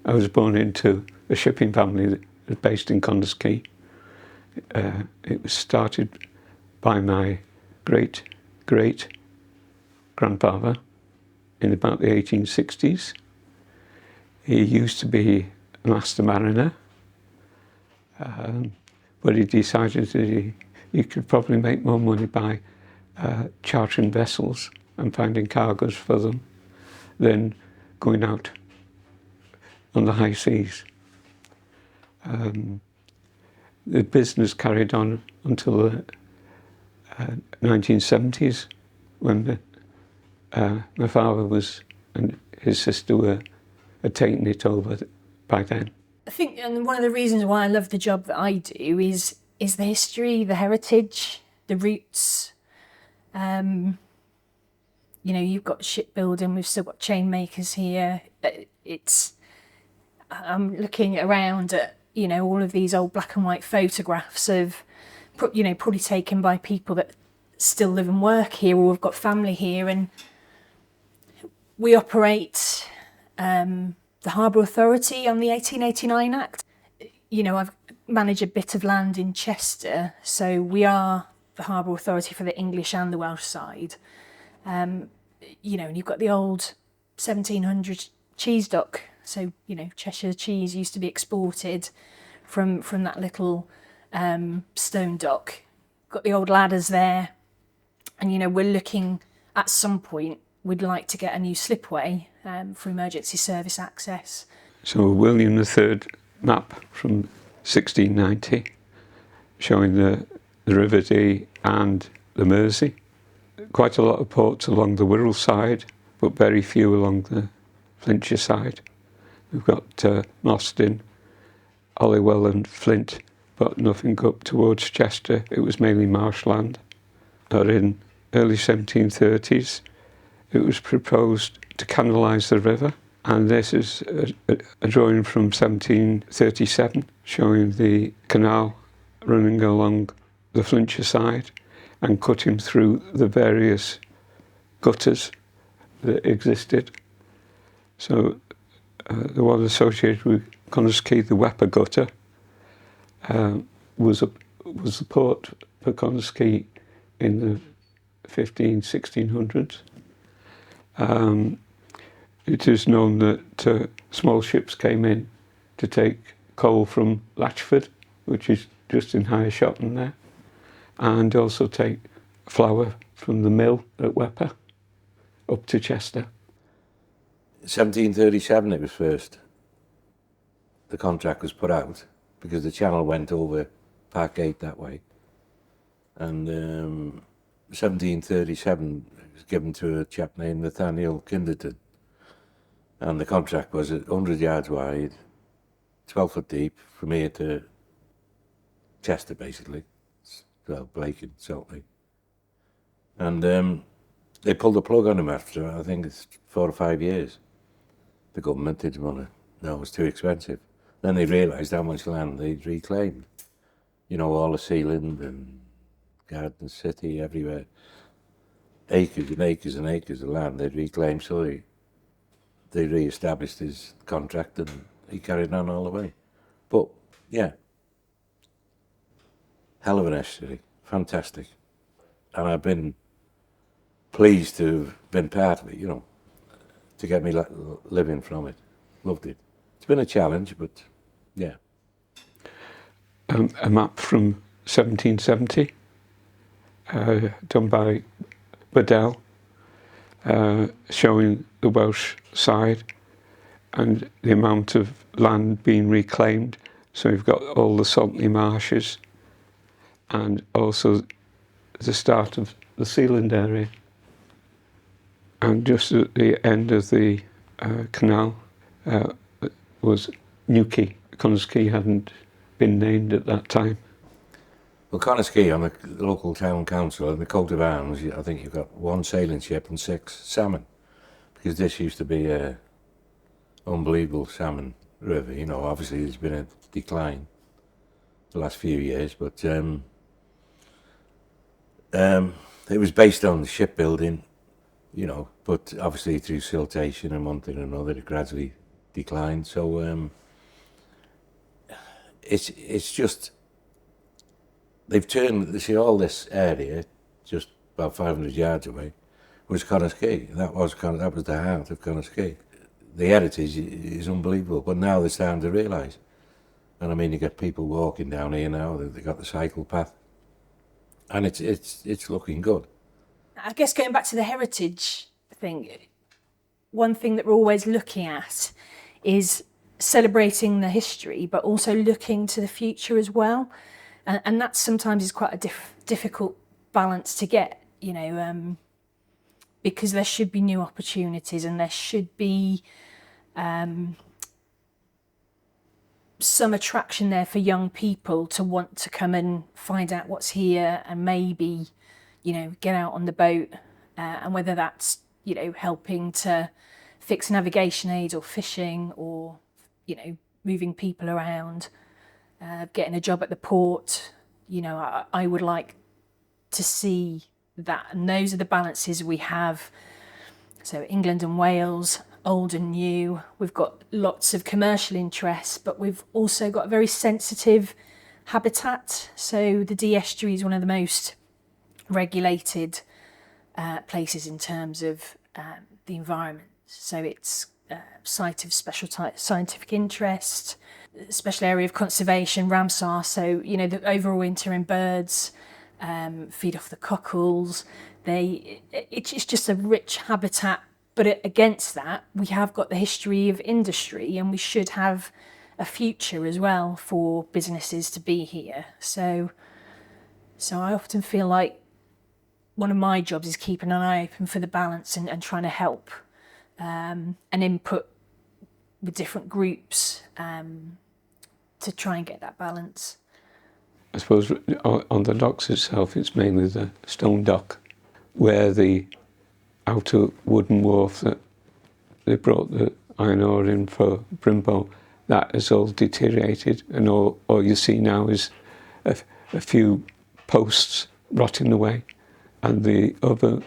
I was born into a shipping family that was based in Quay. It was started by my great-great-grandfather in about the 1860s. He used to be a master mariner, but he decided that he could probably make more money by chartering vessels and finding cargoes for them than going out on the high seas. The business carried on until the 1970s, when my father and his sister had taken it over by then. I think, and one of the reasons why I love the job that I do is the history, the heritage, the roots. You know, you've got shipbuilding, we've still got chain makers here. I'm looking around at, you know, all of these old black and white photographs of, you know, probably taken by people that still live and work here or have got family here. And we operate the Harbour Authority on the 1889 Act. You know, I've managed a bit of land in Chester, so we are the Harbour Authority for the English and the Welsh side. You know, and you've got the old 1700 cheese dock. So, you know, Cheshire cheese used to be exported from that little stone dock. Got the old ladders there. And, you know, we're looking at some point, we'd like to get a new slipway for emergency service access. So William III map from 1690 showing the River Dee and the Mersey. Quite a lot of ports along the Wirral side, but very few along the Flintshire side. We've got Mostyn, Holywell and Flint, but nothing up towards Chester. It was mainly marshland. But in early 1730s, it was proposed to canalise the river, and this is a drawing from 1737 showing the canal running along the Flintshire side and cutting through the various gutters that existed. So the one associated with Quay, the Wepper gutter, was the port for Quay in the 1600s. It is known that small ships came in to take coal from Latchford, which is just in Higher Shotton there, and also take flour from the mill at Wepper up to Chester. 1737 it was first. The contract was put out because the channel went over Parkgate that way. And 1737 it was given to a chap named Nathaniel Kinderton. And the contract was 100 yards wide, 12 foot deep, from here to Chester basically. Well, Blake and Saltley. And they pulled the plug on him after, I think it's 4 or 5 years. The government didn't want to, no, it was too expensive. Then they realised how much land they'd reclaimed. You know, all the Sealand and Garden City, everywhere. Acres and acres and acres of land they'd reclaimed, so they re-established his contract and he carried on all the way. But, yeah, hell of an estuary, fantastic. And I've been pleased to have been part of it, you know, to get me living from it. Loved it. It's been a challenge, but yeah. A map from 1770, done by Bedell, showing the Welsh side and the amount of land being reclaimed. So you've got all the saltney marshes and also the start of the Sealand area. And just at the end of the canal was New Quay. Quay hadn't been named at that time. Well, Quay, I'm a local town council, and the coat of arms, I think you've got 1 sailing ship and 6 salmon, because this used to be a unbelievable salmon river. You know, obviously there's been a decline the last few years, but it was based on shipbuilding, you know, but obviously through siltation and one thing and another, it gradually declined. So it's just, they've turned, you see, all this area, just about 500 yards away, was Quay. That was the heart of Quay. The heritage is unbelievable, but now they're starting to realise. And I mean, you get people walking down here now. They've got the cycle path, and it's looking good. I guess going back to the heritage thing, one thing that we're always looking at is celebrating the history, but also looking to the future as well. And that sometimes is quite a difficult balance to get, you know, because there should be new opportunities and there should be some attraction there for young people to want to come and find out what's here and maybe, you know, get out on the boat, and whether that's, you know, helping to fix navigation aids or fishing or, you know, moving people around, getting a job at the port. You know, I would like to see that, and those are the balances we have. So England and Wales, old and new, we've got lots of commercial interests, but we've also got a very sensitive habitat. So the Dee estuary is one of the most regulated places in terms of the environment. So it's a site of special scientific interest, special area of conservation, Ramsar. So, you know, the overwintering birds feed off the cockles. It's just a rich habitat. But against that, we have got the history of industry, and we should have a future as well for businesses to be here. So I often feel like one of my jobs is keeping an eye open for the balance and trying to help and input with different groups to try and get that balance. I suppose on the docks itself, it's mainly the stone dock, where the outer wooden wharf that they brought the iron ore in for Brimbo, that is all deteriorated, and all you see now is a few posts rotting away, and the other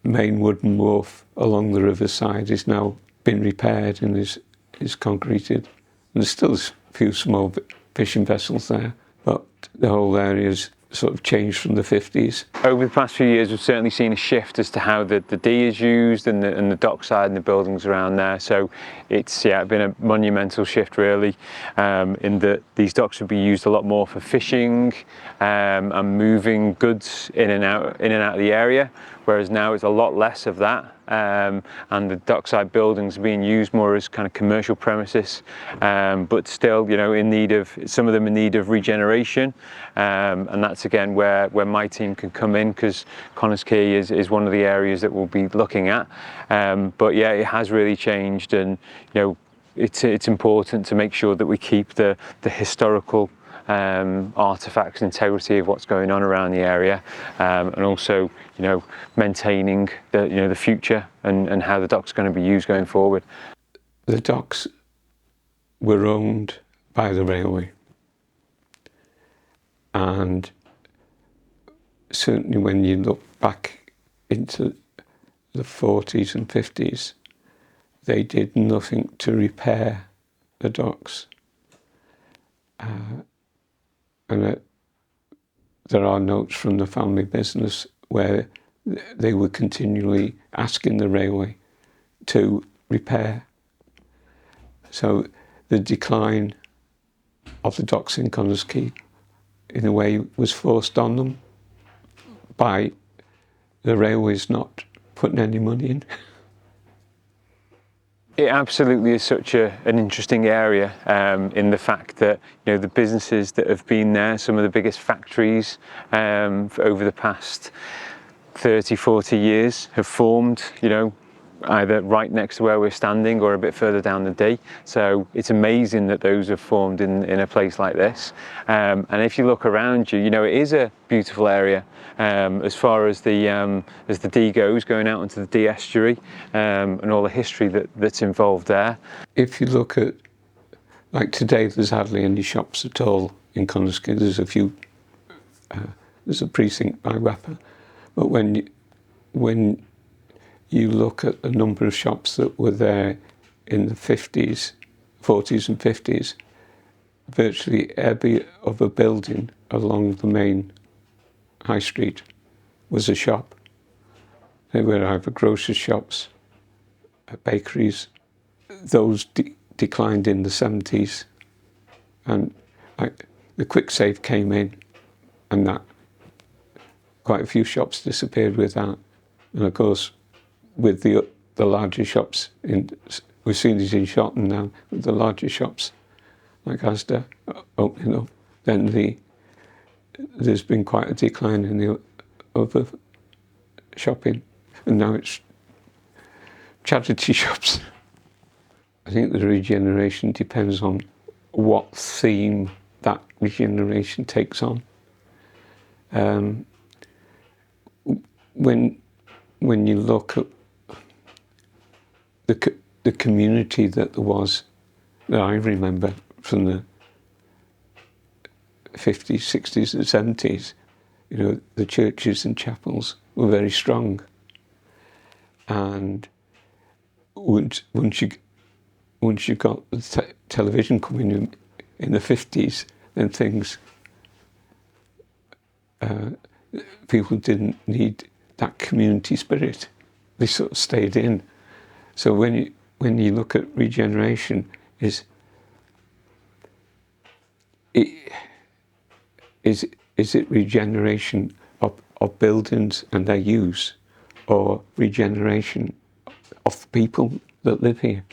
main wooden wharf along the riverside is now been repaired and is concreted. And there's still a few small fishing vessels there, but the whole area's sort of changed from the 50s. Over the past few years, we've certainly seen a shift as to how the Dee is used and the dockside and the buildings around there. So it's been a monumental shift really, in that these docks would be used a lot more for fishing and moving goods in and out of the area, whereas now it's a lot less of that. And the dockside buildings are being used more as kind of commercial premises, but still, you know, some of them in need of regeneration, and that's again where my team can come in, because Quay is one of the areas that we'll be looking at. But yeah, it has really changed, and you know, it's important to make sure that we keep the historical artifacts and integrity of what's going on around the area, and also, you know, maintaining the future and how the dock's going to be used going forward. The docks were owned by the railway, and certainly when you look back into the 40s and 50s, they did nothing to repair the docks. And there are notes from the family business where they were continually asking the railway to repair. So the decline of the docks in Quay, in a way, was forced on them by the railways not putting any money in. It absolutely is such an interesting area, in the fact that, you know, the businesses that have been there, some of the biggest factories over the past 30, 40 years have formed, you know, either right next to where we're standing or a bit further down the Dee. So it's amazing that those have formed in a place like this. And if you look around you, you know, it is a beautiful area as far as the Dee goes, going out into the Dee estuary, and all the history that's involved there. If you look at, like today, there's hardly any shops at all in Connah. There's a few, there's a precinct by Wepper, but when you look at the number of shops that were there in the 50s, 40s and 50s, virtually every other building along the main high street was a shop. They were either grocery shops, bakeries. Those declined in the 70s, and the quick save came in, and that quite a few shops disappeared with that. And of course, with the larger shops, we've seen it in Shotton now, with the larger shops like Asda opening up, then there's been quite a decline in the other shopping, and now it's charity shops. I think the regeneration depends on what theme that regeneration takes on. When you look at the community that there was, that I remember from the 50s, 60s and 70s, the churches and chapels were very strong. And once you got the television coming in the 50s, then people didn't need that community spirit. They sort of stayed in. So when you look at regeneration, is it regeneration of buildings and their use, or regeneration of the people that live here?